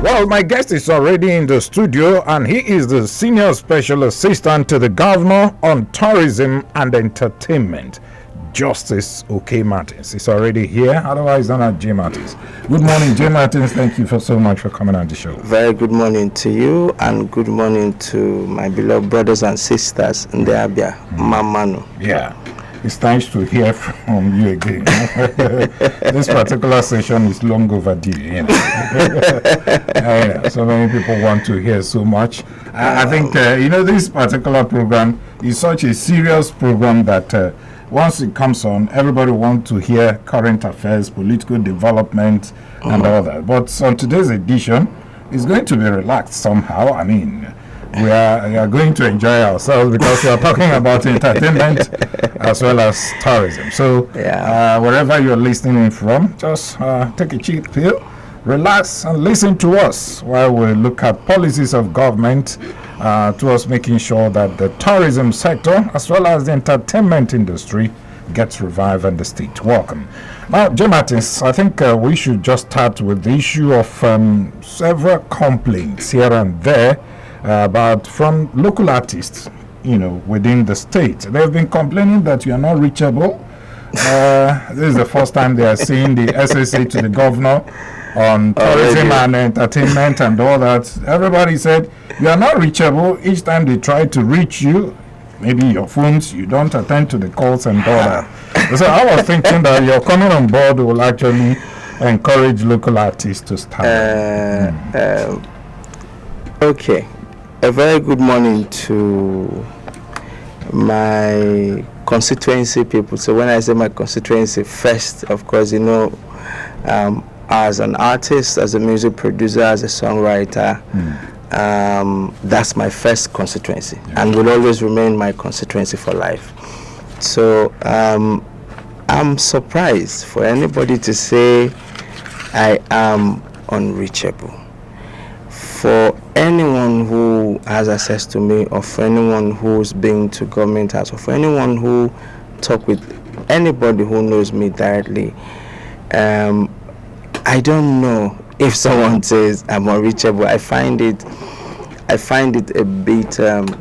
Well, my guest is already in the studio, and he is the Senior Special Assistant to the Governor on Tourism and Entertainment, Justice OK Martins. He's already here, otherwise known as J. Martins. Good morning, J. Martins. Thank you so much for coming on the show. Very good morning to you, and good morning to my beloved brothers and sisters in the Abia, Mamanu. Yeah. It's nice to hear from you again. This particular session is long overdue. So many people want to hear so much. I think, this particular program is such a serious program that once it comes on, everybody wants to hear current affairs, political development, and all that. But on today's edition, it's going to be relaxed somehow. I mean, we are going to enjoy ourselves because we are talking about entertainment as well as tourism. So wherever you're listening from, just take a cheap pill, relax, and listen to us while we look at policies of government towards making sure that the tourism sector as well as the entertainment industry gets revived and the state welcome. Now, J. Martins, I think we should just start with the issue of several complaints here and there about from local artists, within the state. They've been complaining that you are not reachable. This is the first time they are seeing the SSA to the governor on tourism and entertainment and all that. Everybody said you are not reachable. Each time they try to reach you, maybe your phones, you don't attend to the calls and all that. So I was thinking that your coming on board will actually encourage local artists to start. Okay. A very good morning to my constituency people. So when I say my constituency, first, of course, as an artist, as a music producer, as a songwriter, that's my first constituency and will always remain my constituency for life. So I'm surprised for anybody to say I am unreachable. For anyone who has access to me, or for anyone who's been to government house, or for anyone who talk with anybody who knows me directly, I don't know if someone says I'm unreachable. I find it a bit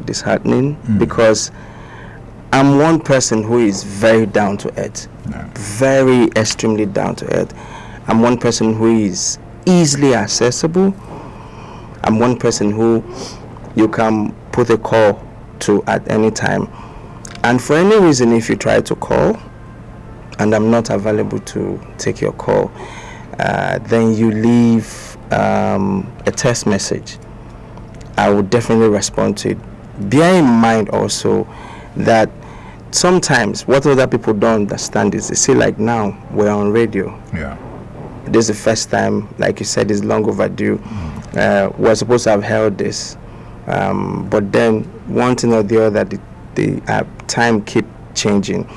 disheartening because I'm one person who is very down to earth, very extremely down to earth. I'm one person who is easily accessible. I'm one person who you can put a call to at any time. And for any reason, if you try to call and I'm not available to take your call, then you leave a text message. I will definitely respond to it. Bear in mind also that sometimes what other people don't understand is they say, like, now we're on radio. Yeah. This is the first time, like you said, it's long overdue. We're supposed to have held this, but then one thing or the other, the time keep changing.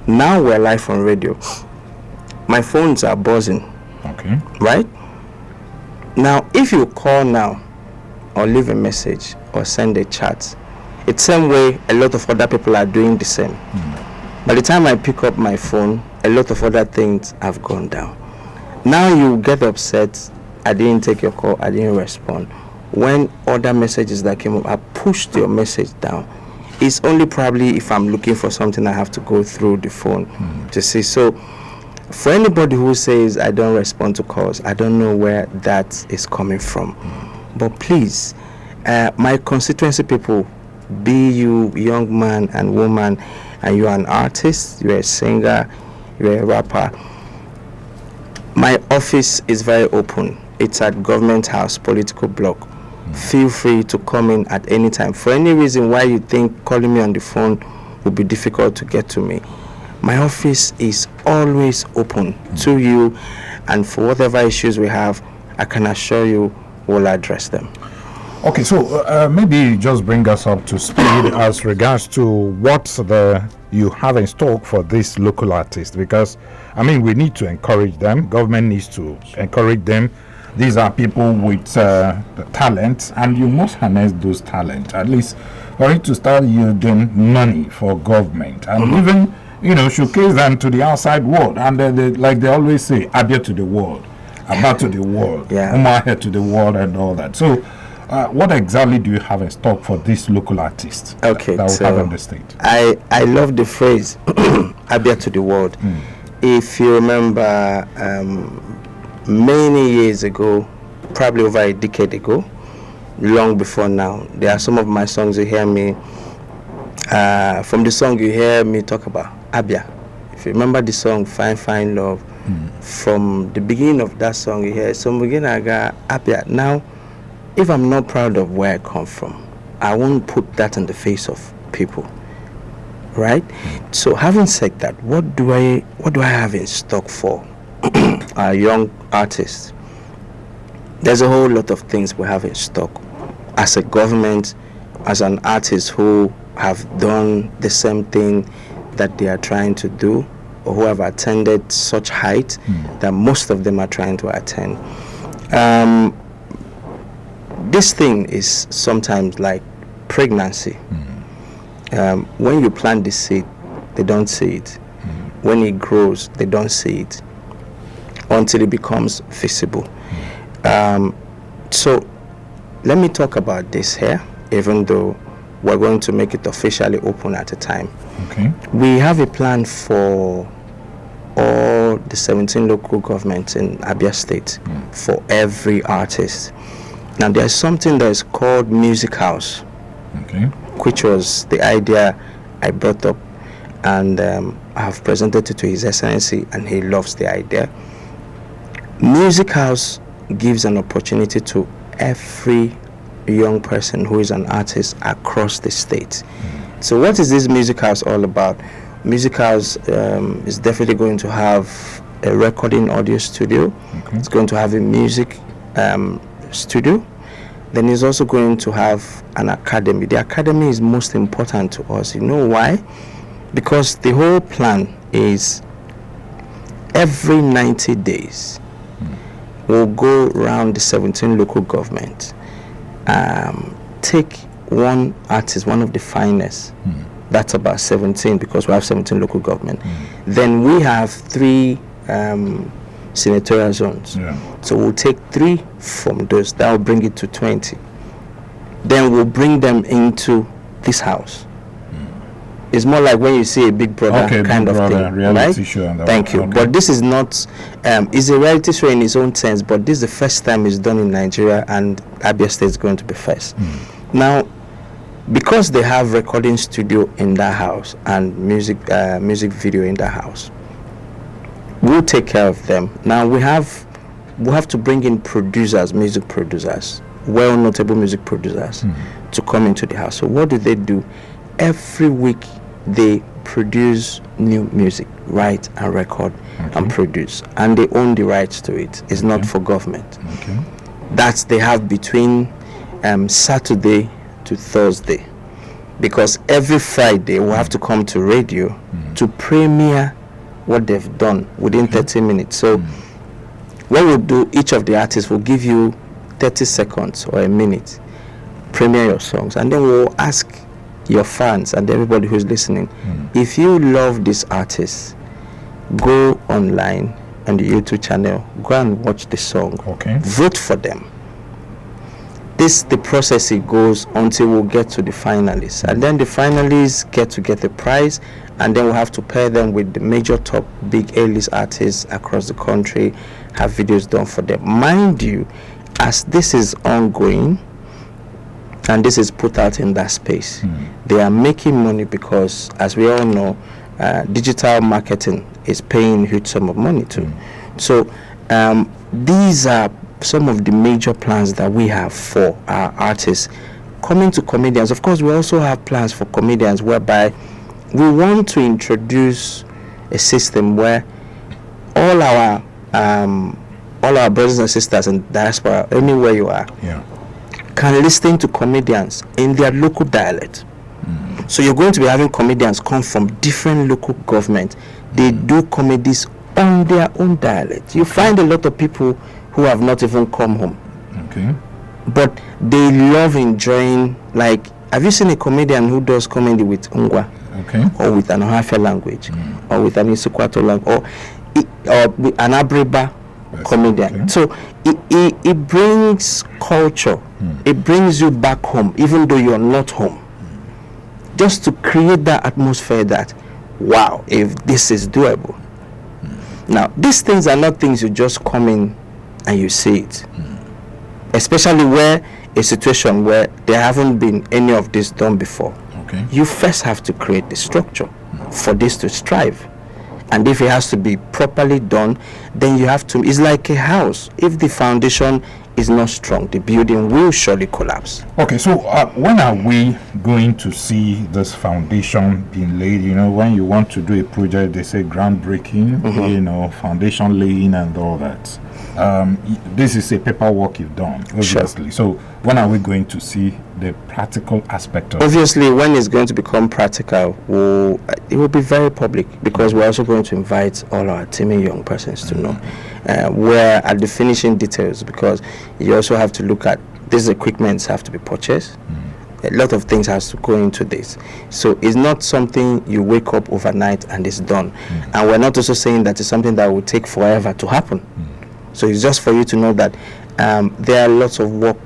Now we're live on radio. My phones are buzzing. Okay. Right? Now, if you call now, or leave a message, or send a chat, it's the same way a lot of other people are doing the same. By the time I pick up my phone, a lot of other things have gone down. Now you get upset, I didn't take your call, I didn't respond. When other messages that came up, I pushed your message down. It's only probably if I'm looking for something I have to go through the phone to see. So for anybody who says I don't respond to calls, I don't know where that is coming from. But please, my constituency people, be you young man and woman, and you're an artist, you're a singer, you're a rapper, my office is very open. It's at Government House, Political Block. Feel free to come in at any time. For any reason why you think calling me on the phone will be difficult to get to me, my office is always open to you, and for whatever issues we have, I can assure you we'll address them. Okay, so maybe just bring us up to speed as regards to what you have in stock for these local artists, because I mean we need to encourage them. Government needs to encourage them. These are people with the talent, and you must harness those talents at least for it to start yielding money for government, and even showcase them to the outside world. And like they always say, Abia to the world. Abia to the world, Yeah. Umuahia to the world, and all that. So, what exactly do you have in stock for these local artists Okay, that we so have in the state? I love the phrase Abia to the world. If you remember, many years ago, probably over a decade ago, long before now, there are some of my songs you hear me, from the song you hear me talk about Abia. If you remember the song Fine Fine Love, from the beginning of that song you hear, some begin I got Abia. Now, if I'm not proud of where I come from, I won't put that in the face of people, right? So having said that, what do I have in stock for our young artists? There's a whole lot of things we have in stock as a government, as an artist who have done the same thing that they are trying to do, or who have attended such height that most of them are trying to attain. This thing is sometimes like pregnancy. When you plant the seed, they don't see it. When it grows, they don't see it until it becomes visible. So let me talk about this here, even though we're going to make it officially open at a time. Okay. We have a plan for all the 17 local governments in Abia State for every artist. Now there's something that is called Music House, Okay. which was the idea I brought up, and I have presented it to His Excellency, and he loves the idea. Music House gives an opportunity to every young person who is an artist across the state. So what is this Music House all about? Music House is definitely going to have a recording audio studio. Okay. It's going to have a music studio. Then it's also going to have an academy. The academy is most important to us. You know why? Because the whole plan is every 90 days we'll go around the 17 local governments, take one artist, one of the finest. That's about 17 because we have 17 local government. Then we have 3 senatorial zones. Yeah. So we'll take 3 from those. That will bring it to 20. Then we'll bring them into this house. It's more like when you see a Big Brother kind of thing, reality right? show. And Thank you. Okay. But this is not. It's a reality show in its own sense. But this is the first time it's done in Nigeria, and Abia State is going to be first. Now, because they have recording studio in that house and music video in that house, we'll take care of them. Now we have to bring in producers, music producers, well notable music producers, to come into the house. So what do? Every week they produce new music, write and record and produce, and they own the rights to it. It's not for government. Okay. That's they have between Saturday to Thursday, because every Friday we'll have to come to radio to premiere what they've done within 30 minutes. So what we'll do, each of the artists will give you 30 seconds or a minute, premiere your songs, and then we'll ask your fans and everybody who's listening, if you love this artist, go online on the YouTube channel, go and watch the song, vote for them. The process it goes until we'll get to the finalists, and then the finalists get the prize, and then we'll have to pair them with the major top big A-list artists across the country, have videos done for them. Mind you, as this is ongoing and this is put out in that space, they are making money because, as we all know, digital marketing is paying huge sum of money too. So these are some of the major plans that we have for our artists. Coming to comedians, of course, we also have plans for comedians whereby we want to introduce a system where all our brothers and sisters in diaspora, anywhere you are, can listen to comedians in their local dialect. So you're going to be having comedians come from different local governments. They do comedies on their own dialect. You find a lot of people who have not even come home, but they love enjoying. Like, have you seen a comedian who does comedy with Ngwa, or with an Ohafia language, or with an Isukwato language, or with an Abriba comedian. Okay. So it brings culture. It brings you back home, even though you're not home. Just to create that atmosphere that, wow, if this is doable. Now, these things are not things you just come in and you see it. Especially where a situation where there haven't been any of this done before. Okay. You first have to create the structure for this to strive. And if it has to be properly done, then you have to, it's like a house. If the foundation is not strong, the building will surely collapse. Okay, so when are we going to see this foundation being laid? You know, when you want to do a project, they say groundbreaking, you know, foundation laying and all that. This is a paperwork you've done, obviously. Sure. So when are we going to see the practical aspect of it? Obviously, when it's going to become practical, it will be very public, because we're also going to invite all our teaming young persons to know. We're at the finishing details, because you also have to look at these equipments have to be purchased. A lot of things has to go into this. So it's not something you wake up overnight and it's done. And we're not also saying that it's something that will take forever to happen. So it's just for you to know that there are lots of work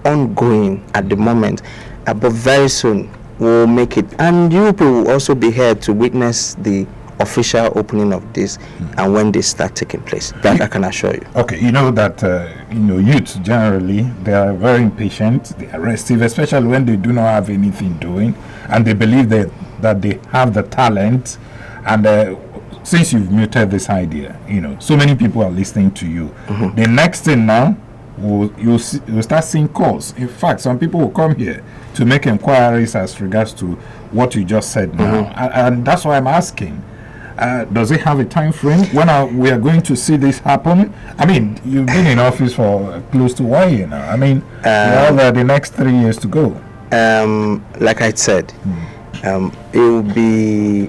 ongoing at the moment, but very soon we'll make it. And you people will also be here to witness the official opening of this and when they start taking place. That I can assure you. Okay, you know that you know, youth generally, they are very impatient, they are restive, especially when they do not have anything doing, and they believe that they have the talent. And since you've muted this idea, you know, so many people are listening to you. The next thing now, you'll start seeing calls. In fact, some people will come here to make inquiries as regards to what you just said now, and that's why I'm asking. Does it have a time frame when we are going to see this happen? I mean, you've been in office for close to 1 year now. I mean, you have the next 3 years to go. Like I said, it will be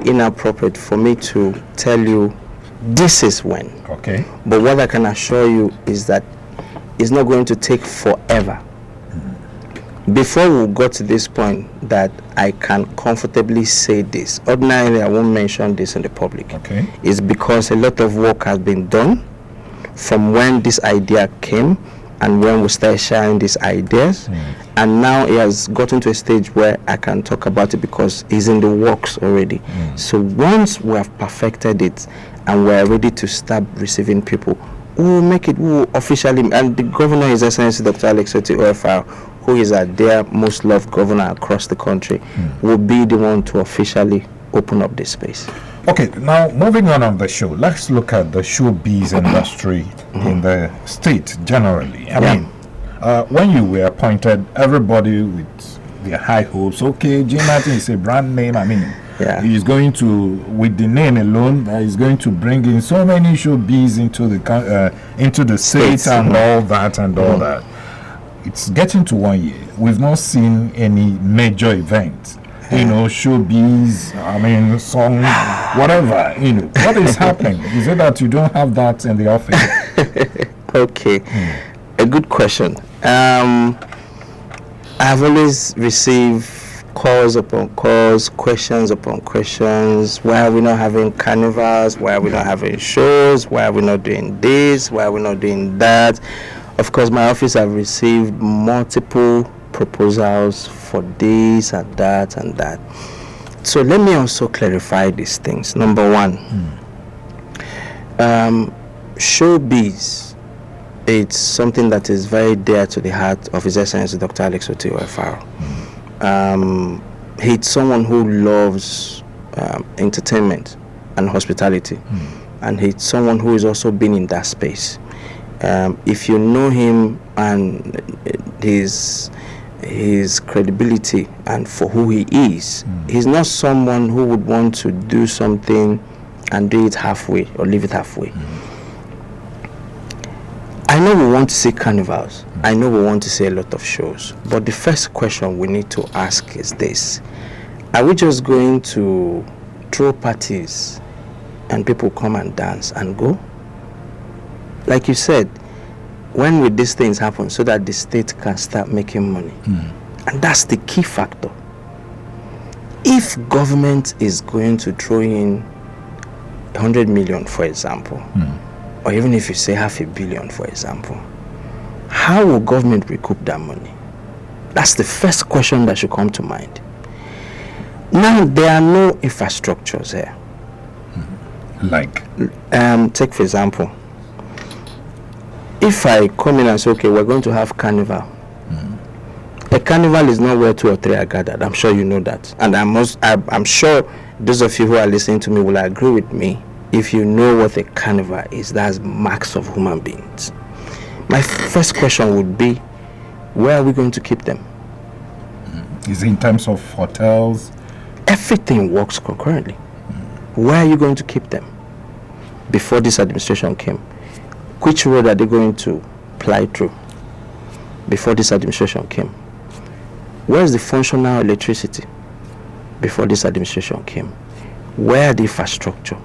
inappropriate for me to tell you this is when. Okay. But what I can assure you is that it's not going to take forever. Before we got to this point that I can comfortably say this, ordinarily I won't mention this in the public. Okay. It's because a lot of work has been done from when this idea came and when we started sharing these ideas. And now it has gotten to a stage where I can talk about it because it's in the works already. So once we have perfected it and we're ready to start receiving people, we will make it, we will officially, and the governor, His Excellency Dr. Alex Oti OFR, who is our dear most loved governor across the country, will be the one to officially open up this space. Okay, now moving on the show, let's look at the showbiz industry in the state generally. I mean, when you were appointed, everybody with their high hopes. Okay, Jim Martin is a brand name. I mean, he's going to, with the name alone, he's going to bring in so many showbiz into the state and all that and all that. It's getting to 1 year. We've not seen any major event. You know, showbiz, I mean, song, whatever, you know. What is happening? Is it that you don't have that in the office? Okay, a good question. I've always received calls upon calls, questions upon questions. Why are we not having carnivals? Why are we not having shows? Why are we not doing this? Why are we not doing that? Of course, my office have received multiple proposals for this and that and that. So let me also clarify these things. Number one, showbiz, it's something that is very dear to the heart of His Excellency Dr. Alex Oti OFR. He's someone who loves entertainment and hospitality, and he's someone who has also been in that space. If you know him and his credibility and for who he is, he's not someone who would want to do something and do it halfway or leave it halfway. I know we want to see carnivals. I know we want to see a lot of shows. But the first question we need to ask is this: are we just going to throw parties and people come and dance and go? Like you said, when will these things happen so that the state can start making money? And that's the key factor. If government is going to throw in 100 million, for example, or even if you say 500 million, for example, how will government recoup that money? That's the first question that should come to mind. Now, there are no infrastructures here. Like? Take for example, if I come in and say, okay, we're going to have carnival. A carnival is not where 2 or 3 are gathered. I'm sure you know that. And I'm sure those of you who are listening to me will agree with me. If you know what a carnival is, that's masks of human beings. My first question would be, where are we going to keep them? Is it in terms of hotels? Everything works concurrently. Where are you going to keep them? Before this administration came, which road are they going to ply through? Before this administration came, where's the functional electricity? Before this administration came, where are the infrastructure?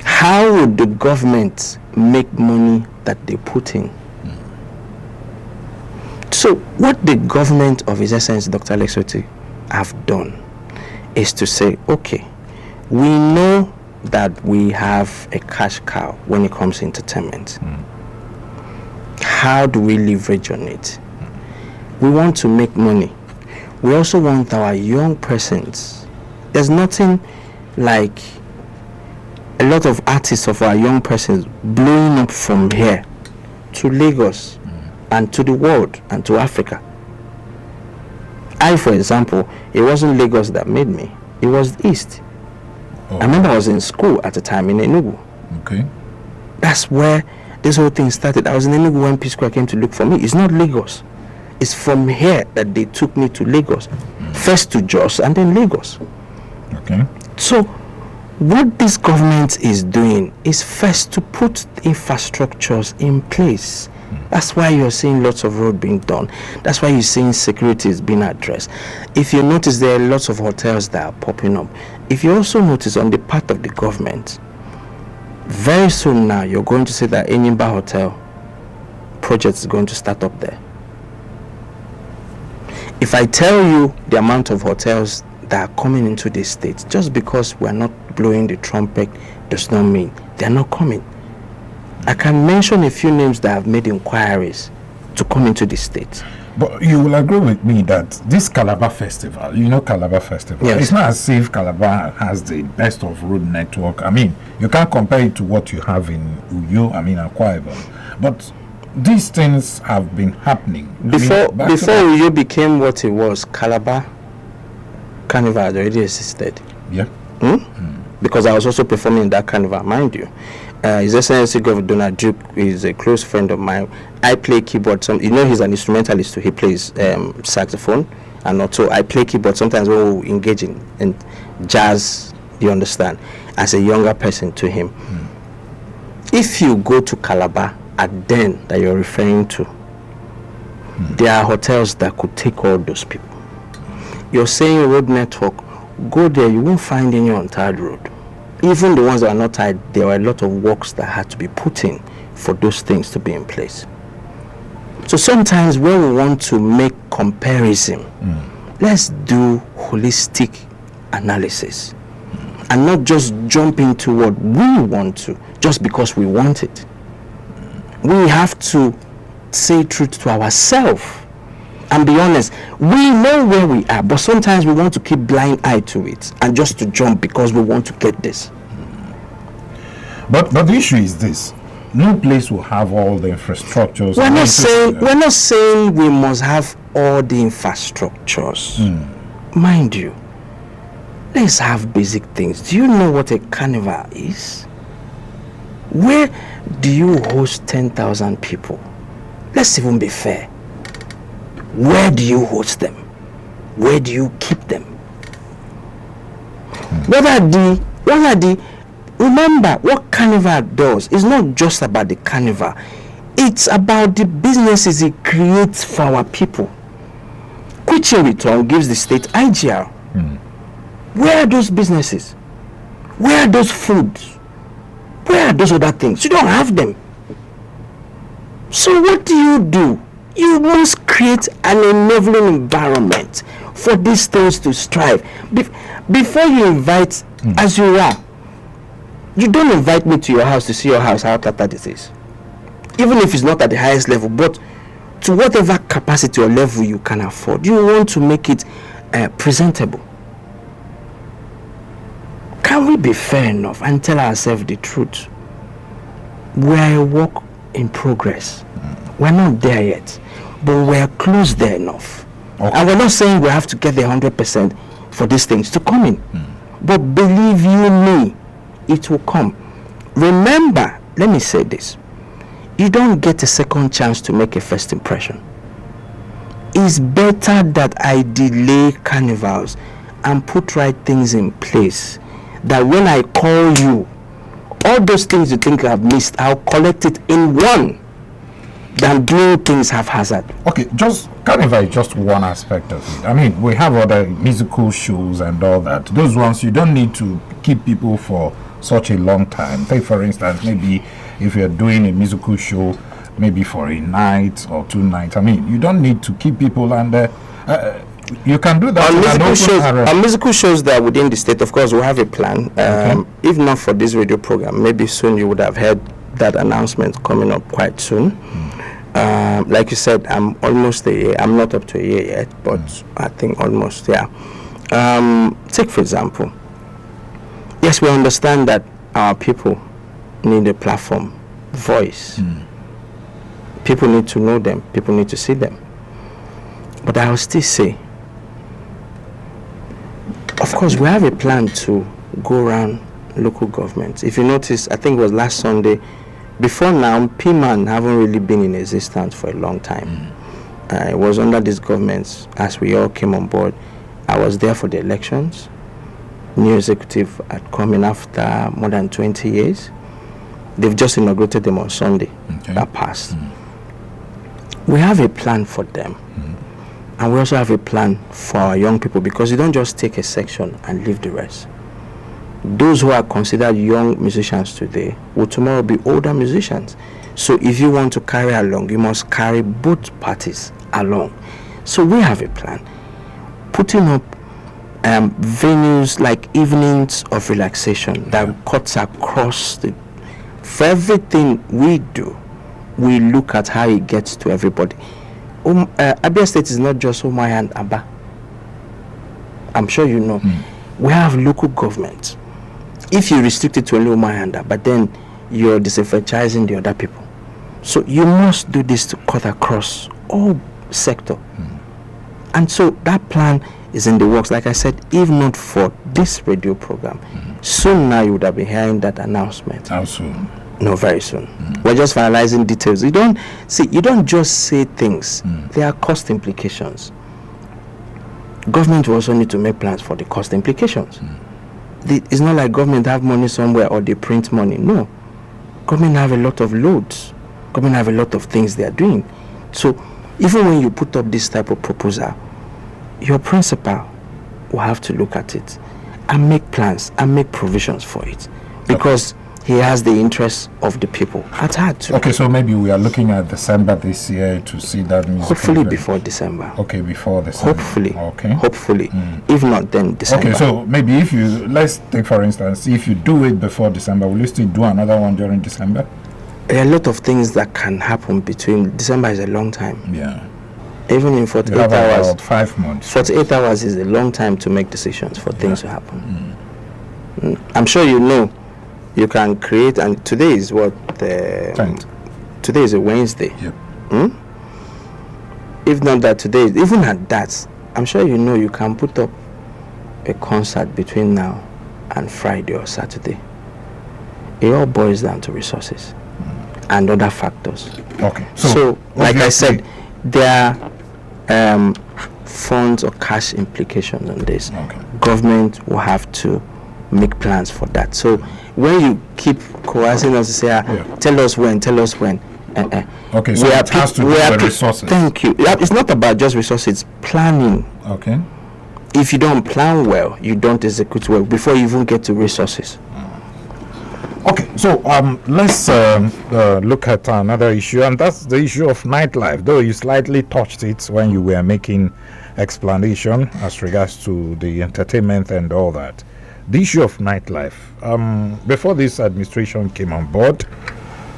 How would the government make money that they put in? So what the government of His Excellency Dr. Alex Otti have done is to say, okay, we know that we have a cash cow when it comes to entertainment. How do we leverage on it? We want to make money. We also want our young persons. There's nothing like a lot of artists of our young persons blowing up from here to Lagos and to the world and to Africa. I, for example, it wasn't Lagos that made me. It was the East. I remember I was in school at the time in Enugu. Okay. That's where this whole thing started. I was in Enugu when P-Square came to look for me. It's not Lagos. It's from here that they took me to Lagos. First to Jos and then Lagos. Okay. So what this government is doing is first to put infrastructures in place. That's why you're seeing lots of road being done. That's why you're seeing security is being addressed. If you notice, there are lots of hotels that are popping up. If you also notice on the part of the government, very soon now you're going to see that Enyimba Hotel project is going to start up there. If I tell you the amount of hotels that are coming into this state, just because we're not blowing the trumpet does not mean they're not coming. I can mention a few names that have made inquiries to come into the state. But you will agree with me that this Calabar Festival, you know Calabar Festival, yes. It's not as if Calabar has the best of road network. I mean, you can't compare it to what you have in Uyo, Akwa Ibom. But these things have been happening. Before Uyo became what it was, Calabar Carnival had already existed. Yeah. Because I was also performing in that carnival, mind you. His Excellency Governor Donald Duke is a close friend of mine. I play keyboard. He's an instrumentalist too. He plays saxophone, and also I play keyboard. Sometimes when we engage in jazz, you understand, as a younger person to him. If you go to Calabar at Den that you're referring to, there are hotels that could take all those people. You're saying road network, go there, you won't find any untied road. Even the ones that are not tied, there were a lot of works that had to be put in for those things to be in place. So sometimes when we want to make comparison, let's do holistic analysis and not just jump into what we want to just because we want it. We have to say truth to ourselves and be honest. We know where we are, but sometimes we want to keep blind eye to it and just to jump because we want to get this. But the issue is this: no place will have all the infrastructures. We're not saying we must have all the infrastructures. Mind you, let's have basic things. Do you know what a carnival is? Where do you host 10,000 people? Let's even be fair. Where do you host them? Where do you keep them? Remember, what carnival does is not just about the carnival. It's about the businesses it creates for our people, which in return gives the state IGR. Where are those businesses? Where are those foods? Where are those other things? You don't have them. So what do? You must create an enabling environment for these things to strive. Before you invite, as you are, You don't invite me to your house to see your house, how tattered it is. Even if it's not at the highest level, but to whatever capacity or level you can afford, you want to make it presentable. Can we be fair enough and tell ourselves the truth? We are a work in progress. We're not there yet, but we're close there enough. Okay. And we're not saying we have to get the 100% for these things to come in. But believe you me, it will come. Remember, let me say this. You don't get a second chance to make a first impression. It's better that I delay carnivals and put right things in place, that when I call you, all those things you think I've missed, I'll collect it in one, than doing things haphazard. Okay, just Carnival is just one aspect of it. I mean, we have other musical shows and all that. Those ones you don't need to keep people for such a long time. Take for instance, maybe if you're doing a musical show, maybe for a night or 2 nights. I mean, you don't need to keep people, and you can do that. On musical shows that are within the state, of course, we have a plan. If not for this radio program, maybe soon you would have heard that announcement coming up quite soon. Like you said, I'm almost a year. I'm not up to a year yet, but I think almost, yeah. Take for example, yes, we understand that our people need a platform, voice. People need to know them. People need to see them. But I will still say, of course, we have a plan to go around local governments. If you notice, I think it was last Sunday. Before now, PMAN haven't really been in existence for a long time. It was under these governments as we all came on board. I was there for the elections. New executive had come in after more than 20 years. They've just inaugurated them on Sunday that passed. We have a plan for them. And we also have a plan for our young people, because you don't just take a section and leave the rest. Those who are considered young musicians today will tomorrow be older musicians. So if you want to carry along, you must carry both parties along. So we have a plan. Putting up venues like evenings of relaxation that cuts across the... For everything we do, we look at how it gets to everybody. Abia State is not just Umaya and Aba. I'm sure you know. We have local government. If you restrict it to only Umaya and Aba, then you're disenfranchising the other people. So you must do this to cut across all sector. And so that plan is in the works. Like I said, if not for this radio program, soon now you would have been hearing that announcement. How soon? No, very soon. We're just finalizing details. You don't just say things. There are cost implications. Government will also need to make plans for the cost implications. It's not like government have money somewhere or they print money. No. Government have a lot of loads. Government have a lot of things they are doing. So even when you put up this type of proposal, your principal will have to look at it and make plans and make provisions for it, because he has the interests of the people at heart too. Okay, so maybe we are looking at December this year to see that music. Hopefully before December. Okay, before December. Hopefully. Okay. Hopefully. If not, then December. Okay, so maybe if you, let's take for instance, if you do it before December, will you still do another one during December? There are a lot of things that can happen between... December is a long time. Yeah. Even in 48 you have hours. About 5 months. 48 hours is a long time to make decisions for things to happen. I'm sure you know. You can create, and today is what? Today is a Wednesday. Yep. If not that today, even at that, I'm sure you know you can put up a concert between now and Friday or Saturday. It all boils down to resources and other factors. Okay. So like I said, there are funds or cash implications on this. Okay. Government will have to make plans for that. So when you keep coercing us to say, tell us when. Okay, so it has to do with resources. Thank you. It's not about just resources, planning. Okay. If you don't plan well, you don't execute well before you even get to resources. Okay, so let's look at another issue, and that's the issue of nightlife. Though you slightly touched it when you were making explanation as regards to the entertainment and all that. the issue of nightlife. Before this administration came on board,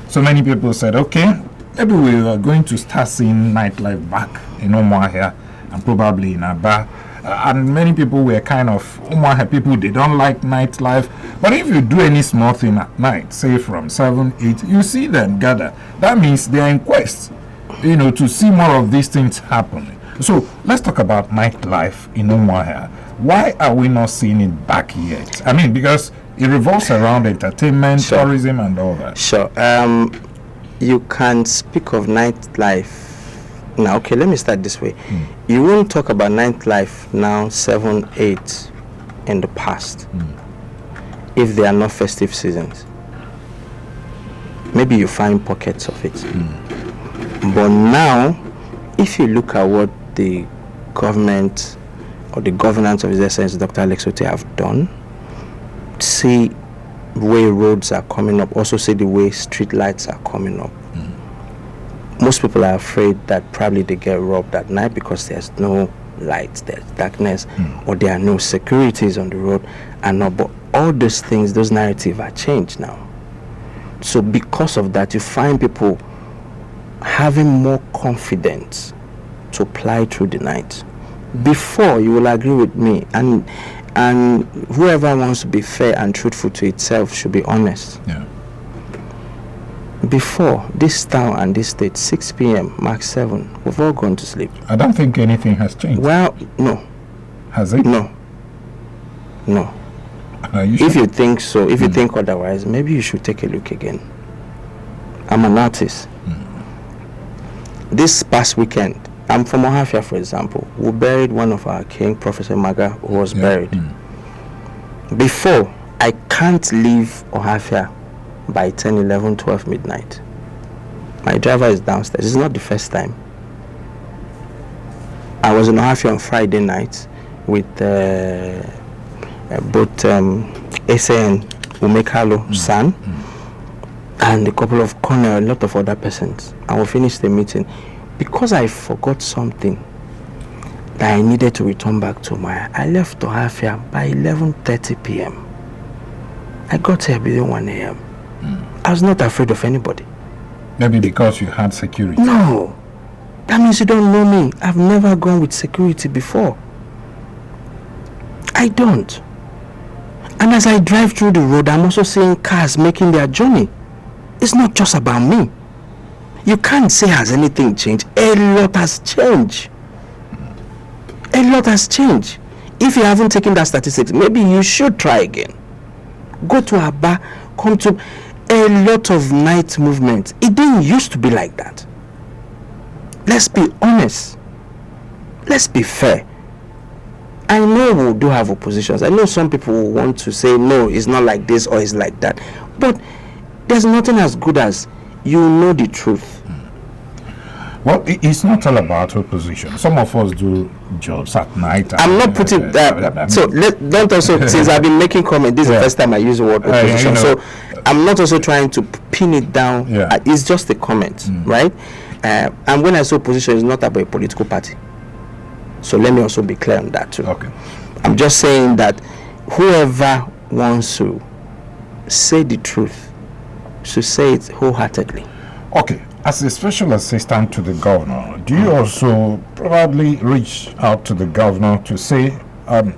so many people said, okay, maybe we are going to start seeing nightlife back in Umuahia and probably in Abia. And many people were kind of, Umuahia people, they don't like nightlife. But if you do any small thing at night, say from 7, 8, you see them gather. That means they are in quest, to see more of these things happening. So let's talk about nightlife in Umuahia. Why are we not seeing it back yet? I mean, because it revolves around entertainment, tourism, and all that. Sure. You can speak of nightlife now. Okay, let me start this way. You won't talk about nightlife now 7, 8 in the past if they are not festive seasons. Maybe you find pockets of it. But now, if you look at what the government or the governance of His Excellency Dr. Alex Otte have done, see the way roads are coming up, also see the way street lights are coming up. Most people are afraid that probably they get robbed at night because there's no lights, there's darkness, or there are no securities on the road. But all those things, those narratives are changed now. So because of that, you find people having more confidence to ply through the night. Before, you will agree with me, and whoever wants to be fair and truthful to itself should be honest. Yeah. Before, this town and this state, 6 p.m., Mark 7, we've all gone to sleep. I don't think anything has changed. Well, no. Has it? No. Are you sure? If you think so, if you think otherwise, maybe you should take a look again. I'm an artist. This past weekend, I'm from Ohafia, for example. We buried one of our king, Professor Maga, who was buried. Before, I can't leave Ohafia by 10, 11, 12 midnight. My driver is downstairs. It's not the first time. I was in Ohafia on Friday night with both SN Umekalo son and a couple of Colonel, a lot of other persons. And we finished the meeting. Because I forgot something that I needed to return back to I left Ohafia by 11:30 p.m. I got here between 1 a.m. I was not afraid of anybody. Maybe because you had security. No. That means you don't know me. I've never gone with security before. I don't. And as I drive through the road, I'm also seeing cars making their journey. It's not just about me. You can't say has anything changed. A lot has changed. A lot has changed. If you haven't taken that statistics, maybe you should try again. Go to Abba, come to a lot of night movement. It didn't used to be like that. Let's be honest. Let's be fair. I know we do have oppositions. I know some people will want to say, no, it's not like this or it's like that. But there's nothing as good as you know the truth. Well, it's not all about opposition. Some of us do jobs at night. I'm not putting that. So don't also, since I've been making comment, this is the first time I use the word opposition. So I'm not also trying to pin it down. It's just a comment, right? And when I say opposition, it's not about a political party. So let me also be clear on that too. Okay. I'm just saying that whoever wants to say the truth should say it wholeheartedly. Okay. As a special assistant to the governor, do you also probably reach out to the governor to say,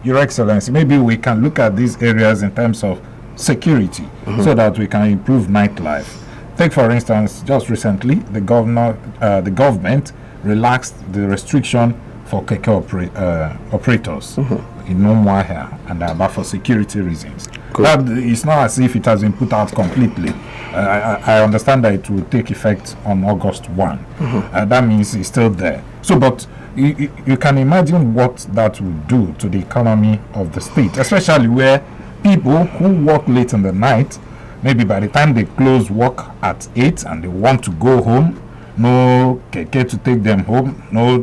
Your Excellency, maybe we can look at these areas in terms of security so that we can improve nightlife? Take, for instance, just recently, the government relaxed the restriction for keke operators in Umuahia and Abia for security reasons. That it's not as if it has been put out completely. I understand that it will take effect on August 1. That means it's still there. So, but you can imagine what that would do to the economy of the state, especially where people who work late in the night, maybe by the time they close work at 8 and they want to go home, no keke to take them home, no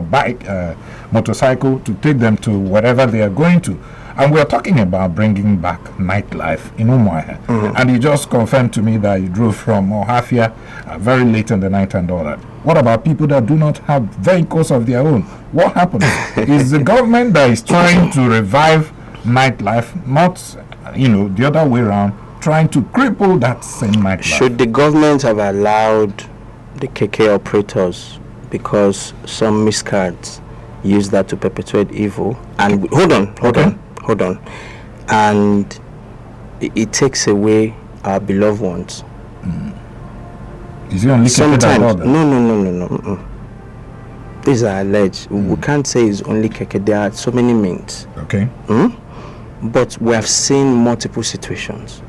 bike, motorcycle to take them to wherever they are going to. And we are talking about bringing back nightlife in Umuahia. And you just confirmed to me that you drove from Ohafia very late in the night and all that. What about people that do not have vehicles of their own? What happens? Is the government that is trying to revive nightlife, not, the other way around, trying to cripple that same nightlife? Should the government have allowed the KK operators, because some miscreants use that to perpetuate evil? And hold on. And it takes away our beloved ones. Is it only KK that brought that? No. These are alleged. We can't say it's only KK. There are so many means. Okay. But we have seen multiple situations,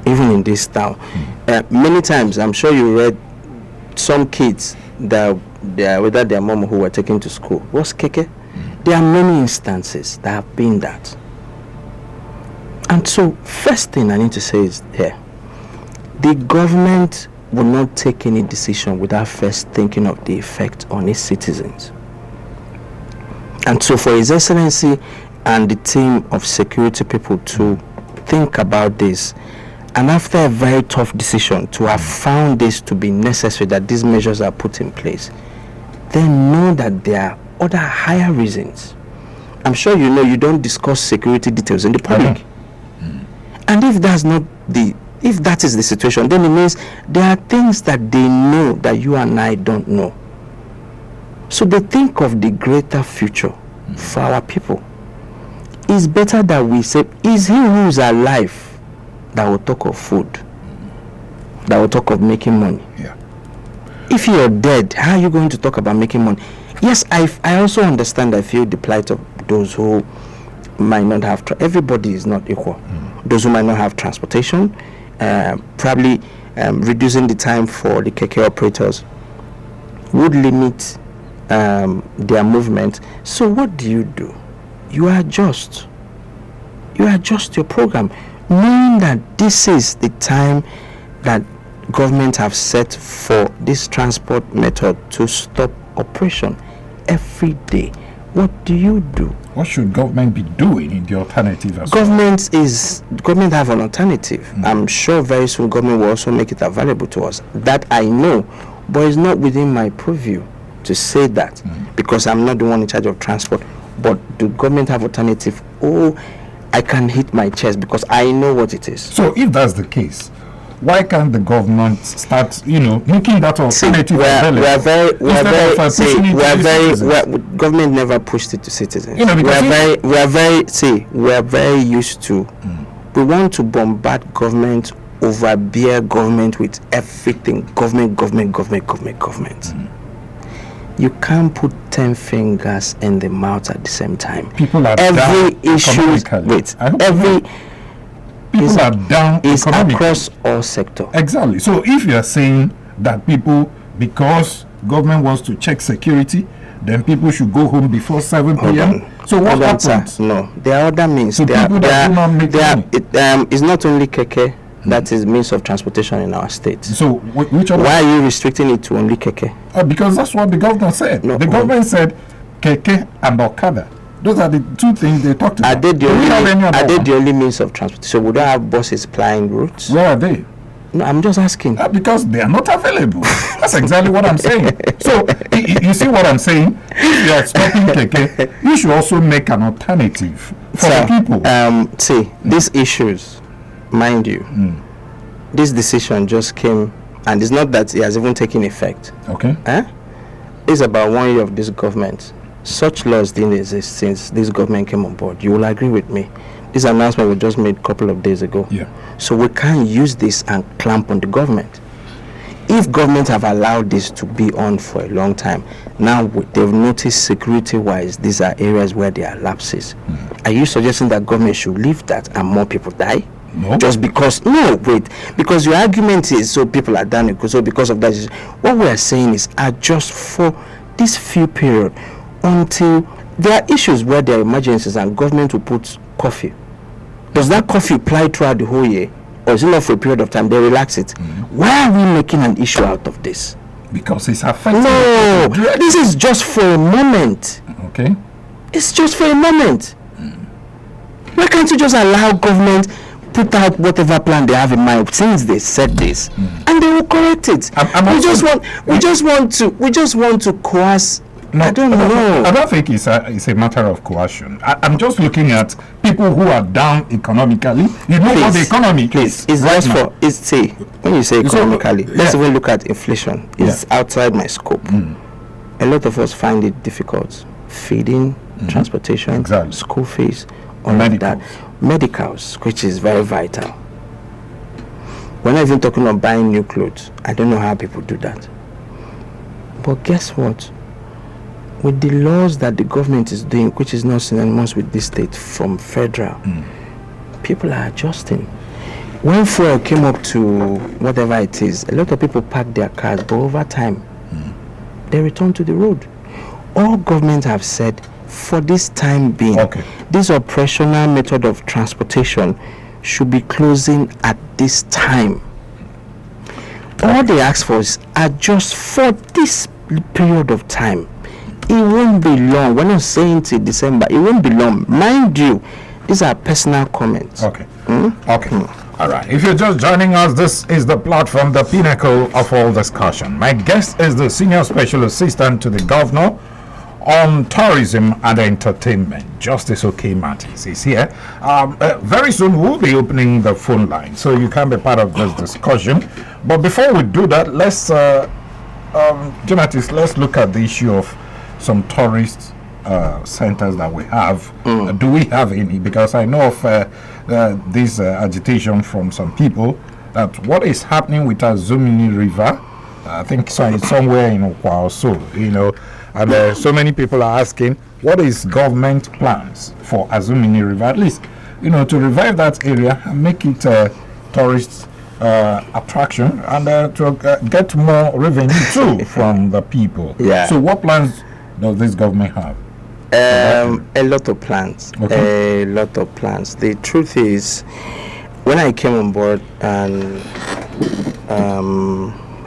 even in this town. Many times, I'm sure you read some kids that without their mom who were taken to school was KK. There are many instances that have been that. And so, first thing I need to say is here, the government will not take any decision without first thinking of the effect on its citizens. And so for His Excellency and the team of security people to think about this, and after a very tough decision to have found this to be necessary, that these measures are put in place, then know that there are other higher reasons. I'm sure you know you don't discuss security details in the public. And if that is the situation, then it means there are things that they know that you and I don't know. So they think of the greater future for our people. It's better that we say, is he who is alive that will talk of food, that will talk of making money? Yeah. If you're dead, how are you going to talk about making money? Yes, I also understand, I feel the plight of those who might not have, everybody is not equal. Those who might not have transportation, probably reducing the time for the KK operators would limit their movement. So what do? You adjust your program, knowing that this is the time that government have set for this transport method to stop operation every day. What do? What should government be doing in the alternative as Government have an alternative. I'm sure very soon government will also make it available to us. That I know, but it's not within my purview to say that because I'm not the one in charge of transport. But do government have alternative? Oh, I can hit my chest because I know what it is. So if that's the case, why can't the government start, making that alternative available? Government never pushed it to citizens. Because we are very used to. We want to bombard government, overbear government with everything. Government. You can't put 10 fingers in the mouth at the same time. People are every down issue. Wait, people are down is across all sectors. Exactly. So if you are saying that people, because government wants to check security, then people should go home before 7 p.m. So what happens? No, there are other means. So people that do not make money. It's not only KK that is means of transportation in our state. So which other? Why are you restricting it to only KK? Because that's what the governor said. No, the government said KK and Okada. Those are the two things they talked about. Are they the only means of transportation? So we don't have buses plying routes? Where are they? No, I'm just asking. Because they are not available. That's exactly what I'm saying. So, you see what I'm saying? If you are stopping KK, you should also make an alternative for the people. See, these issues, mind you, this decision just came, and it's not that it has even taken effect. Okay. It's about 1 year of this government. Such laws didn't exist since this government came on board. You will agree with me. This announcement was just made a couple of days ago. Yeah. So we can't use this and clamp on the government. If government have allowed this to be on for a long time, now they've noticed security-wise, these are areas where there are lapses. Are you suggesting that government should leave that and more people die? No. Just because, because your argument is so people are done, so because of that, what we are saying is adjust for this few period until there are issues where there are emergencies and government will put curfew. Does that curfew apply throughout the whole year, or is it not for a period of time? They relax it. Why are we making an issue out of this? Because it's affecting. No, this is just for a moment. Okay. It's just for a moment. Why can't you just allow government put out whatever plan they have in mind since they said this, and they will correct it? We just want to coerce No, I don't know. I don't think it's a matter of coercion. I'm just looking at people who are down economically. You know what the economy is. It's right just now. say, when you say economically, let's yeah. even look at inflation. It's outside my scope. A lot of us find it difficult. Feeding, transportation, school fees, all of that. Medicals, which is very vital. We're not even talking about buying new clothes. I don't know how people do that. But guess what? With the laws that the government is doing, which is not synonymous with this state from federal, people are adjusting. When fuel came up to whatever it is, a lot of people parked their cars, but over time, they returned to the road. All governments have said, for this time being, this operational method of transportation should be closing at this time. All they ask for is adjust for this period of time. It won't be long. We're not saying till December. It won't be long. Mind you, these are personal comments. Okay. All right. If you're just joining us, this is the platform, the pinnacle of all discussion. My guest is the Senior Special Assistant to the Governor on Tourism and Entertainment, Justice Okey Martins is here. Very soon we'll be opening the phone line, so you can be part of this discussion. But before we do that, let's, Martins, let's look at the issue of some tourist centers that we have. Do we have any? Because I know of this agitation from some people that what is happening with Azumini River, I think so, it's somewhere in Okwa, so you know, and so many people are asking what is government plans for Azumini River, at least you know, to revive that area and make it a tourist attraction, and to get more revenue too from the people. So what plans does this government have? A lot of plans. A lot of plans. The truth is, when I came on board, and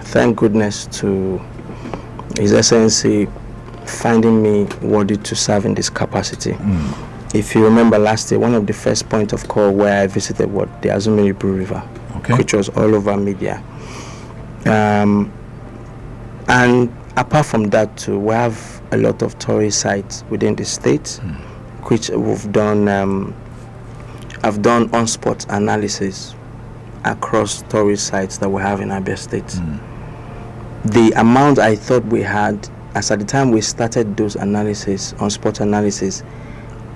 thank goodness to His Excellency finding me worthy to serve in this capacity. If you remember last year, one of the first point of call where I visited was the Azumini River, which was all over media. And apart from that too, we have a lot of tourist sites within the state, which we've done. I've done on-spot analysis across tourist sites that we have in Abia State. The amount I thought we had, as at the time we started those analysis, on-spot analysis,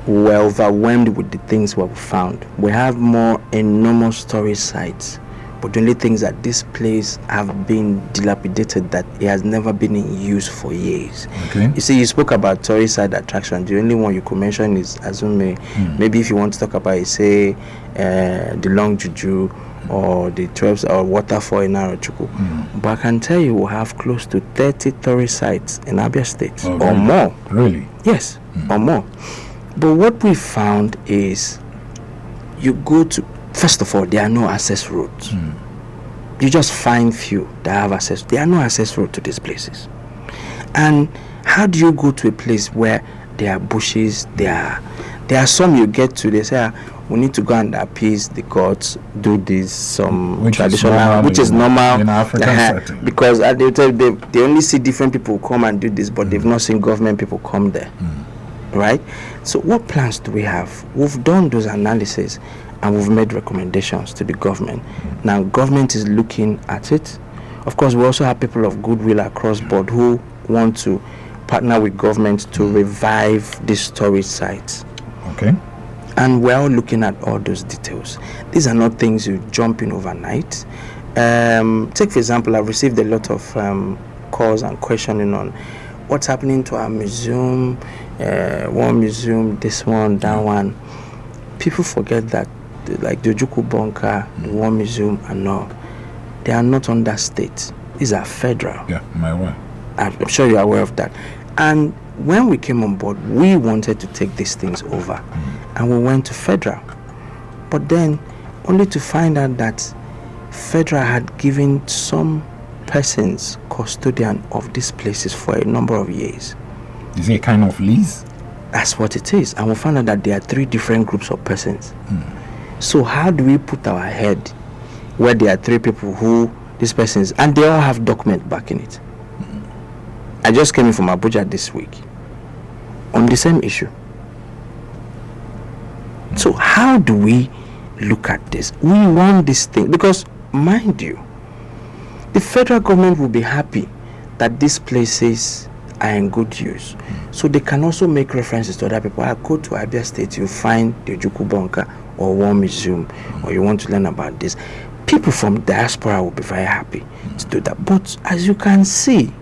we were overwhelmed with the things we found. We have more enormous tourist sites, but the only things that this place have been dilapidated, that it has never been in use for years. You see, you spoke about tourist site attraction. The only one you could mention is Azumini. Maybe if you want to talk about it, say the Long Juju or the 12 or waterfall in Arochukwu. But I can tell you we have close to 30 tourist sites in Abia State or more. Really? Yes, or more. But what we found is, you go to, first of all, there are no access roads. You just find few that have access. There are no access roads to these places. And how do you go to a place where there are bushes, there are some you get to, they say, we need to go and appease the gods, do this, some which traditional, which is normal in African setting. Because they only see different people come and do this, but they've not seen government people come there. Right? So what plans do we have? We've done those analysis and we've made recommendations to the government. Now government is looking at it. Of course, we also have people of goodwill across board who want to partner with government to revive these tourist sites. And we're all looking at all those details. These are not things you jump in overnight. Take for example, I've received a lot of calls and questioning on what's happening to our museum, one museum, this one, that one. People forget that, like the Ojukwu Bunker, the War Museum, and all, they are not under state. These are federal. Yeah, my way. I'm sure you're aware of that. And when we came on board, we wanted to take these things over, and we went to federal. But then, only to find out that federal had given some persons custodian of these places for a number of years. Is it a kind of lease? That's what it is. And we found out that there are 3 different groups of persons. So how do we put our head where there are 3 people who these persons, and they all have document backing it? I just came in from Abuja this week on the same issue. So how do we look at this? We want this thing because, mind you, the federal government will be happy that these places are in good use. So they can also make references to other people. I go to Abia State, you find the Ojukwu Bunker or War Museum, or you want to learn about this. People from diaspora will be very happy to do that. But as you can see,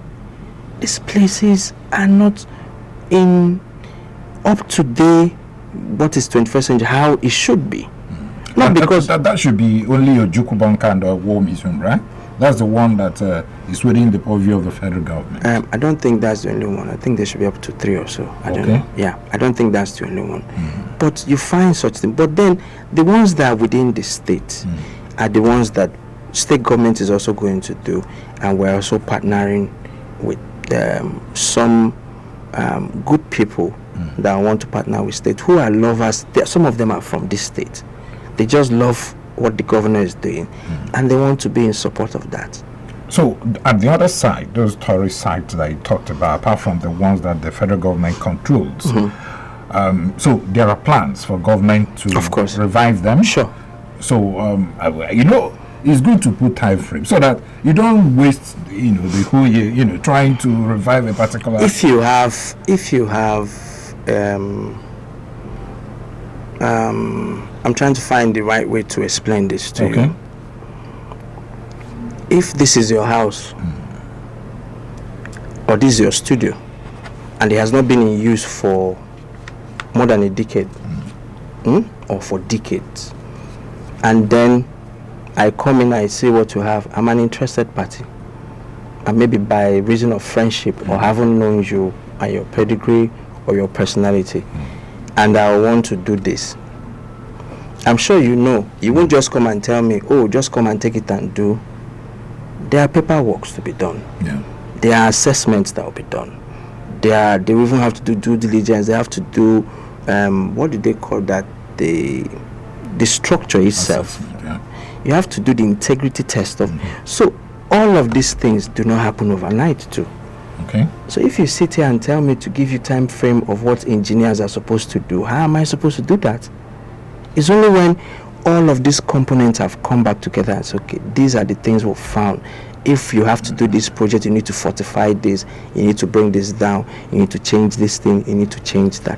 these places are not in up to date what is 21st century, how it should be. Not because that should be only your Ojukwu Bunker and the War Museum, right? That's the one that is within the purview of the federal government. I don't think that's the only one. I think there should be up to 3 or so. I don't know. Yeah, I don't think that's the only one. But you find such things. But then the ones that are within the state are the ones that state government is also going to do, and we're also partnering with some good people that want to partner with state who are lovers. Some of them are from this state. They just love what the governor is doing, and they want to be in support of that. So at the other side, those tourist sites that you talked about, apart from the ones that the federal government controls, so there are plans for government to, of course, revive them. Sure. So it's good to put time frame so that you don't waste the whole year trying to revive a particular. If you have I'm trying to find the right way to explain this to you. If this is your house or this is your studio and it has not been in use for more than a decade or for decades, and then I come in, I see what you have, I'm an interested party, and maybe by reason of friendship or having known you and your pedigree or your personality, and I want to do this, I'm sure you won't just come and tell me, oh, just come and take it and do. There are paperwork to be done. Yeah. There are assessments that will be done. They even have to do due diligence. They have to do what do they call that? The structure itself. Yeah. You have to do the integrity test of. So all of these things do not happen overnight too. Okay. So if you sit here and tell me to give you time frame of what engineers are supposed to do, how am I supposed to do that? It's only when all of these components have come back together and say, okay, these are the things we've found. If you have to do this project, you need to fortify this, you need to bring this down, you need to change this thing, you need to change that.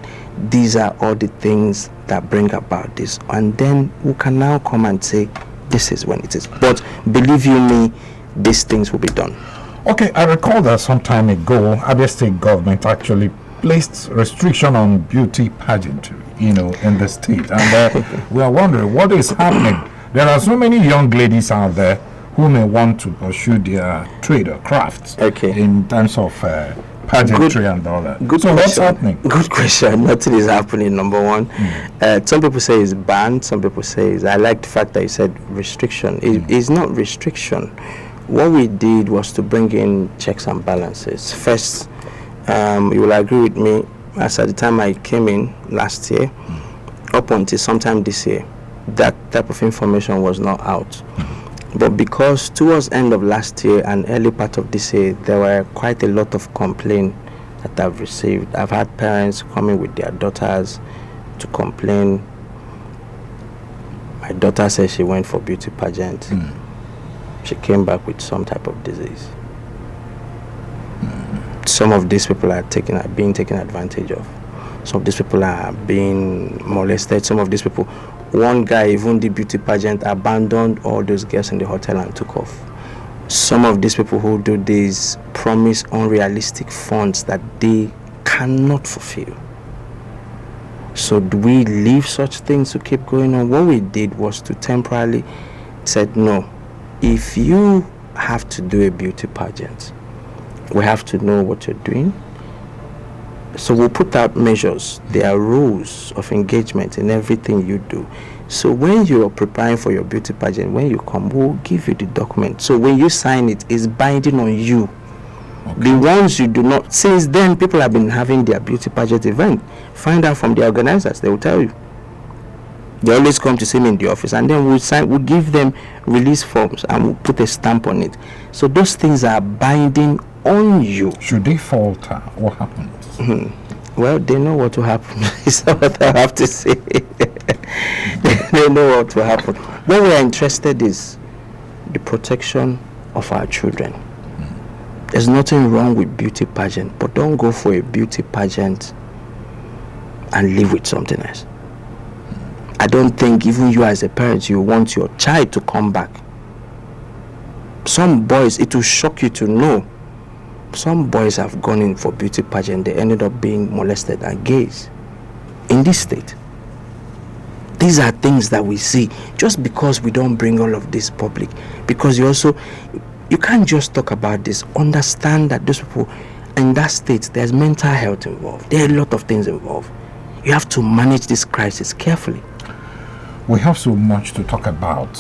These are all the things that bring about this. And then we can now come and say, this is when it is. But believe you me, these things will be done. Okay, I recall that some time ago, Abia State government actually placed restriction on beauty pageantry, in the state. And we are wondering what is happening. There are so many young ladies out there who may want to pursue their trade or crafts in terms of pageantry and all that. Good so question. What's happening? Good question. Nothing is happening, number one. Some people say it's banned. Some people say I like the fact that you said restriction. It's not restriction. What we did was to bring in checks and balances. First, you will agree with me, as at the time I came in last year, up until sometime this year, that type of information was not out. But because towards end of last year and early part of this year, there were quite a lot of complaints that I've received. I've had parents coming with their daughters to complain. My daughter said she went for beauty pageant. She came back with some type of disease. Some of these people are being taken advantage of. Some of these people are being molested. Some of these people, one guy, even the beauty pageant, abandoned all those girls in the hotel and took off. Some of these people who do this promise unrealistic funds that they cannot fulfill. So do we leave such things to keep going on? What we did was to temporarily said, no, if you have to do a beauty pageant, we have to know what you're doing. So we'll put out measures. There are rules of engagement in everything you do. So when you're preparing for your beauty pageant, when you come, we'll give you the document. So when you sign it, it's binding on you. The ones you do not, since then people have been having their beauty pageant event. Find out from the organizers, they will tell you. They always come to see me in the office, and then we'll give them release forms and we'll put a stamp on it. So those things are binding on you. Should they falter? What happens? Well, they know what will happen. Is not what I have to say. They know what will happen. What we are interested is the protection of our children. There's nothing wrong with beauty pageant, but don't go for a beauty pageant and live with something else. I don't think even you as a parent, you want your child to come back. Some boys, it will shock you to know, some boys have gone in for beauty pageant, they ended up being molested and gays in this state. These are things that we see just because we don't bring all of this public. Because you can't just talk about this. Understand that those people in that state, there's mental health involved. There are a lot of things involved. You have to manage this crisis carefully. We have so much to talk about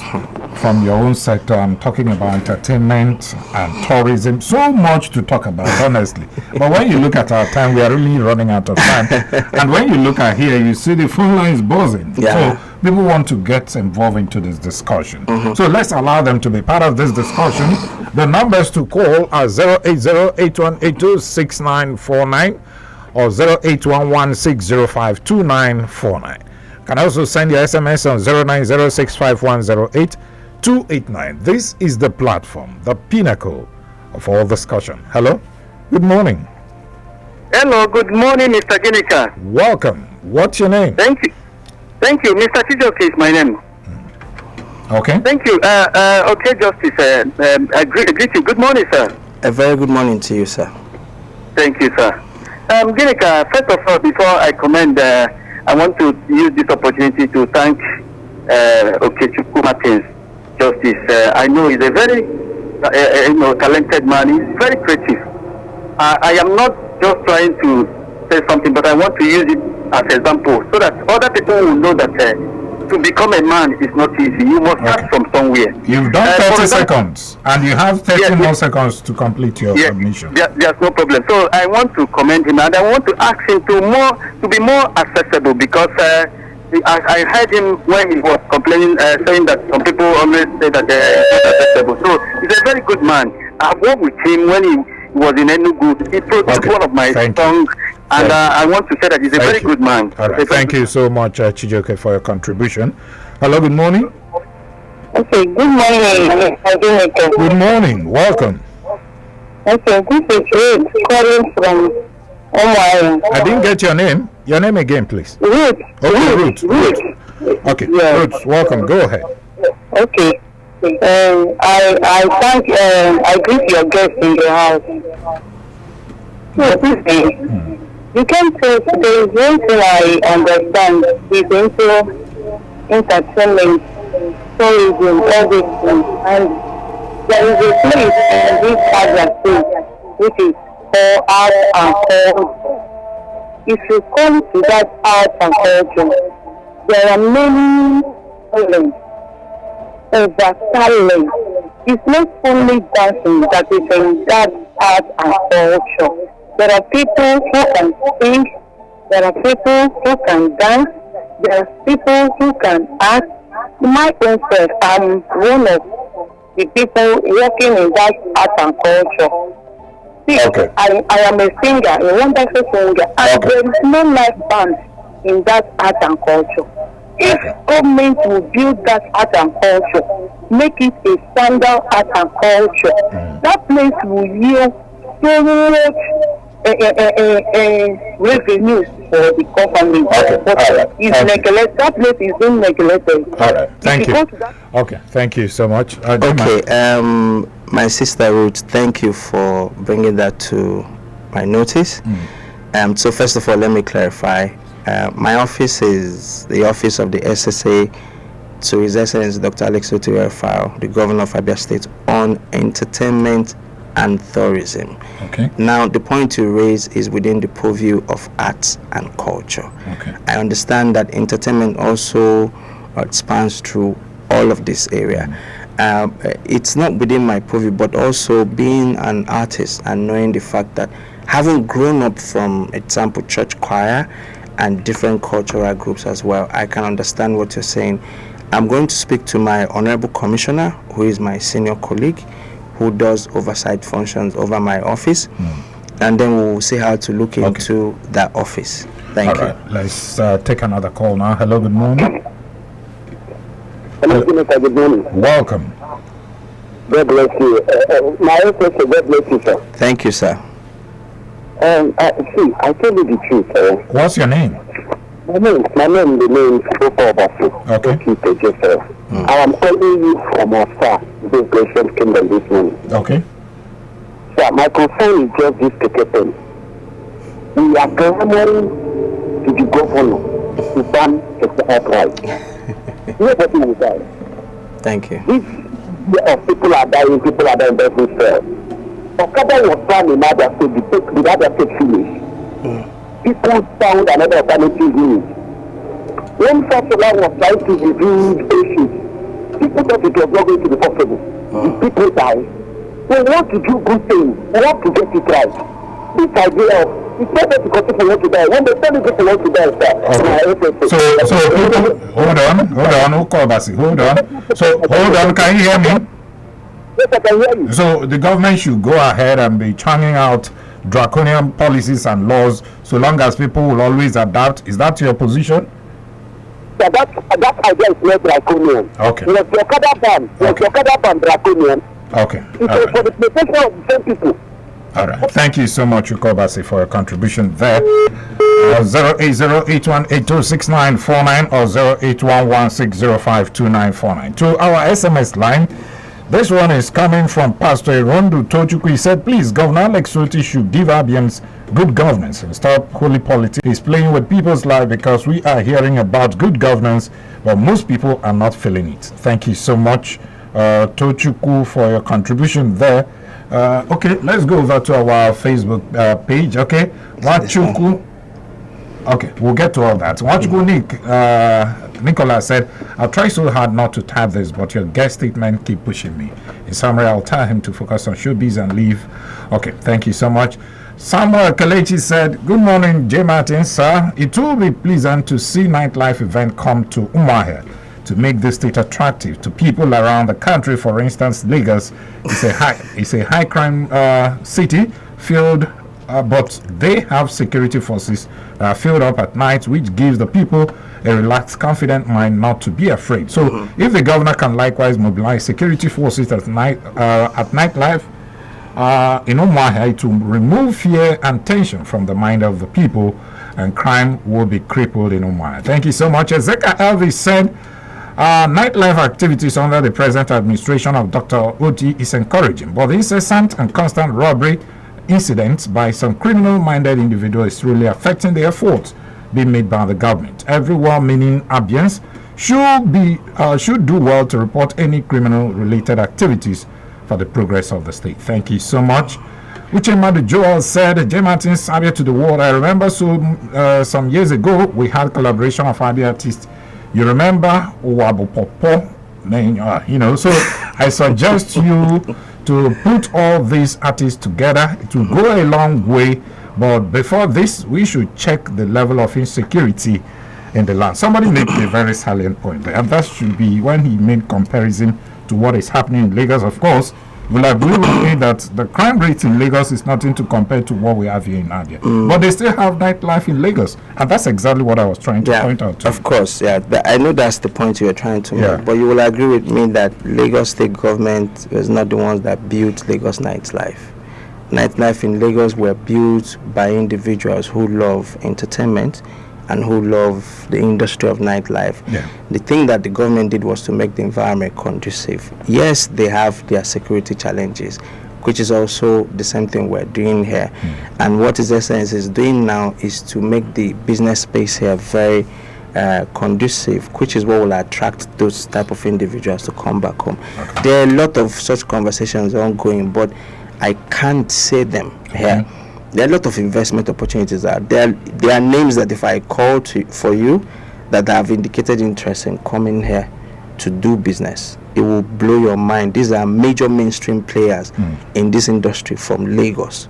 from your own sector. I'm talking about entertainment and tourism. So much to talk about, honestly. But when you look at our time, we are really running out of time. And when you look at here, you see the phone lines buzzing. Yeah. So people want to get involved into this discussion. So let's allow them to be part of this discussion. The numbers to call are 080-8182-6949 or 0811-605-2949. Can also send your SMS on 09065108289. This is the platform, the pinnacle of all discussion. Hello, good morning. Hello, good morning, Mr. Ginika. Welcome. What's your name? Thank you. Thank you. Mr. Chijoke is my name. Okay. Thank you. Okay, Justice. I greet you. Good morning, sir. A very good morning to you, sir. Thank you, sir. Ginika, first of all, before I comment, I want to use this opportunity to thank Okechukwu Martins, Justice. I know he's a very talented man. He's very creative. I am not just trying to say something, but I want to use it as an example so that other people will know that to become a man is not easy. You must start from somewhere. You've done 30 seconds, and you have 30 more seconds to complete your submission. There's no problem. So I want to commend him, and I want to ask him to be more accessible, because I heard him when he was complaining, saying that some people always say that they're not accessible. So he's a very good man. I've worked with him when he was in Enugu. He produced one of my songs, and I want to say that he's a very good man. All right. Thank you so much, Chijoke, for your contribution. Hello, good morning. Okay, good morning. Good morning. Welcome. Okay, this is Ruth calling from Omai. I didn't get your name. Your name again, please. Ruth. Okay, Ruth. Okay, yeah. Ruth, welcome. Go ahead. Okay. I greet your guest in the house. So, you can say there is one thing I understand is into entertainment, tourism, all these things. And there is a place in this Abia state which is called art and culture. If you come to that art and culture, there are many talents. Talent. It's not only dancing that is in that art and culture. There are people who can sing, there are people who can dance, there are people who can act. My own self, I'm one of the people working in that art and culture. See, okay. I am a singer, a wonderful singer, and there is no live band in that art and culture. If government will build that art and culture, make it a standard art and culture, that place will yield so much revenues for the government. That place is being neglected. All right, thank you. Okay, thank you so much. Okay, my sister Ruth, thank you for bringing that to my notice. So first of all, let me clarify. My office is the office of the SSA to His Excellency Dr. Alex Otiwefao, the Governor of Abia State, on entertainment and tourism. Okay. Now, the point you raise is within the purview of arts and culture. Okay. I understand that entertainment also spans through all of this area. It's not within my purview, but also being an artist and knowing the fact that having grown up from, example, church choir and different cultural groups as well, I can understand what you're saying. I'm going to speak to my Honorable Commissioner, who is my senior colleague, who does oversight functions over my office, and then we'll see how to look into that office. Thank you. Let's take another call now. Hello, good morning. Hello, good morning. Welcome. God bless you. My question, God bless you, sir. Thank you, sir. See, I tell you the truth, sir. What's your name? My name remains Obasu. Okay. I am calling you from Osa, this gracious kingdom this morning. Okay. Sir, my concern is just this ticket. We are clamoring to the governor to ban the outright. Nobody will die. Thank you. This year of people are dying every fair. Okada was found in other state, the other state finish. People found another alternative means. When Fasola was trying to rebuild issues, people thought it was not going to be possible. The people died. We want to do good things. We want to get it right. This idea of it's not that because people want to die. When they tell you people want to die, sir. So people, hold on, hold on. So hold on, can you hear me? Yes, I can hear you. So the government should go ahead and be churning out draconian policies and laws so long as people will always adapt. Is that your position? Yeah, that idea is not draconian. Okay. Your Okada ban, draconian. Okay. It's for the protection of the same people. All right. Thank you so much, Ukobasi, for your contribution there. 08081826949 or 08116052949. To our SMS line, this one is coming from Pastor Irondu Tochukwu. He said, please, Governor Alex Soti should give Abians good governance and stop holy politics. He's playing with people's lives because we are hearing about good governance, but most people are not feeling it. Thank you so much, Tochukwu, for your contribution there. Okay, let's go over to our Facebook page. Okay, Wachuku. Okay, we'll get to all that. Wachuku Nicola said, I'll try so hard not to type this, but your guest statement keep pushing me. In summary, I'll tell him to focus on showbiz and leave. Okay, thank you so much. Samuel Kalechi said, good morning, J. Martin, sir. It will be pleasant to see nightlife event come to Umuahia to make the state attractive to people around the country. For instance, Lagos is a high crime city filled, but they have security forces that are filled up at night, which gives the people a relaxed, confident mind not to be afraid. So if the governor can likewise mobilize security forces at nightlife in Umuahia, it will remove fear and tension from the mind of the people, and crime will be crippled in Umuahia. Thank you so much. Ezeka Elvis said, nightlife activities under the present administration of Dr. Oti is encouraging, but the incessant and constant robbery incidents by some criminal-minded individuals is really affecting the efforts being made by the government. Everyone, meaning Abians, should do well to report any criminal-related activities for the progress of the state. Thank you so much. Uchemadu Joel said, J. Martin's Abia to the world. I remember some years ago we had collaboration of Abia artists. You remember Wabo Popo? So I suggest you to put all these artists together. It will go a long way. But before this, we should check the level of insecurity in the land. Somebody made a very salient point there, and that should be when he made comparison to what is happening in Lagos. Of course, you'll agree with me that the crime rate in Lagos is nothing to compare to what we have here in Abia. But they still have nightlife in Lagos, and that's exactly what I was trying to point out to. Of course, I know that's the point you were trying to make, but you will agree with me that Lagos state government was not the ones that built Lagos nightlife. Nightlife in Lagos were built by individuals who love entertainment and who love the industry of nightlife. The thing that the government did was to make the environment conducive. Yes, they have their security challenges, which is also the same thing we're doing here. And what is Essence is doing now is to make the business space here very conducive, which is what will attract those type of individuals to come back home. There are a lot of such conversations ongoing, but I can't say them here. There are a lot of investment opportunities out there. There are names that if I call for you that have indicated interest in coming here to do business, it will blow your mind. These are major mainstream players in this industry from Lagos.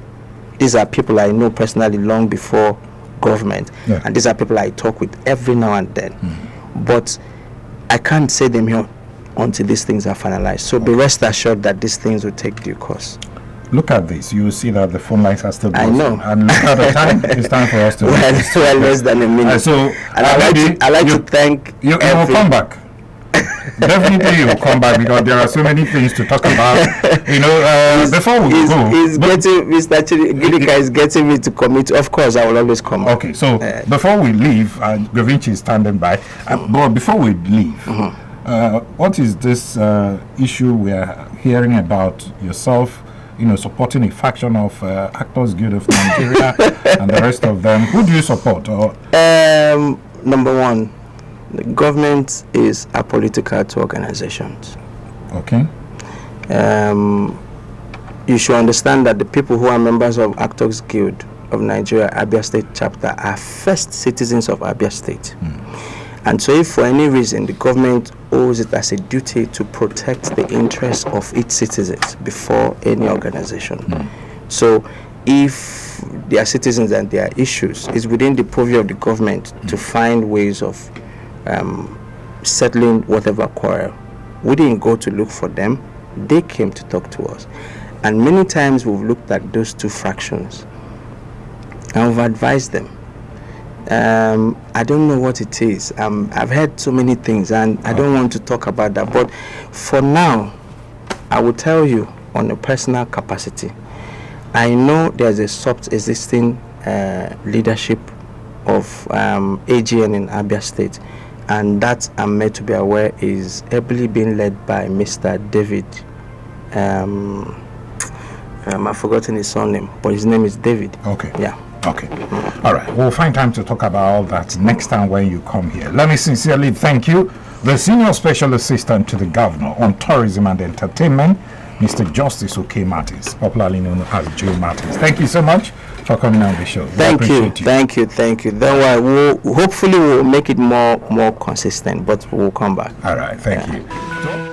These are people I know personally long before government, and these are people I talk with every now and then. But I can't say them here until these things are finalized. So be rest assured that these things will take due course. Look at this. You will see that the phone lines are still I buzzing. know. And look at the time. It's time for us to... well, less than a minute. So, and I like to thank you will come back. Definitely you will come back, because there are so many things to talk about. You know, before we go... Mr. Gidika is getting me to commit. Of course, I will always come. Okay, so before we leave, Gavinci is standing by. But before we leave, what is this issue we are hearing about yourself, you know, supporting a faction of Actors Guild of Nigeria and the rest of them? Who do you support? Or number one, the government is apolitical to organizations. Okay. You should understand that the people who are members of Actors Guild of Nigeria Abia State chapter are first citizens of Abia State. And so if for any reason the government owes it as a duty to protect the interests of its citizens before any organization. So if there are citizens and there are issues, it's within the purview of the government to find ways of settling whatever quarrel. We didn't go to look for them. They came to talk to us. And many times we've looked at those two fractions and we've advised them. I don't know what it is. I've heard so many things and I don't want to talk about that. But for now, I will tell you on a personal capacity, I know there's a soft existing leadership of AGN in Abia State, and that I'm made to be aware is ably being led by Mr. David. I've forgotten his surname, but his name is David. Okay. Yeah. Okay. All right. We'll find time to talk about all that next time when you come here. Let me sincerely thank you, the Senior Special Assistant to the Governor on Tourism and Entertainment, Mr. Justice OK Martins, popularly known as Joe Martins. Thank you so much for coming on the show. Thank you. Thank you. Don't worry. Hopefully we'll make it more consistent, but we'll come back. All right. Thank you.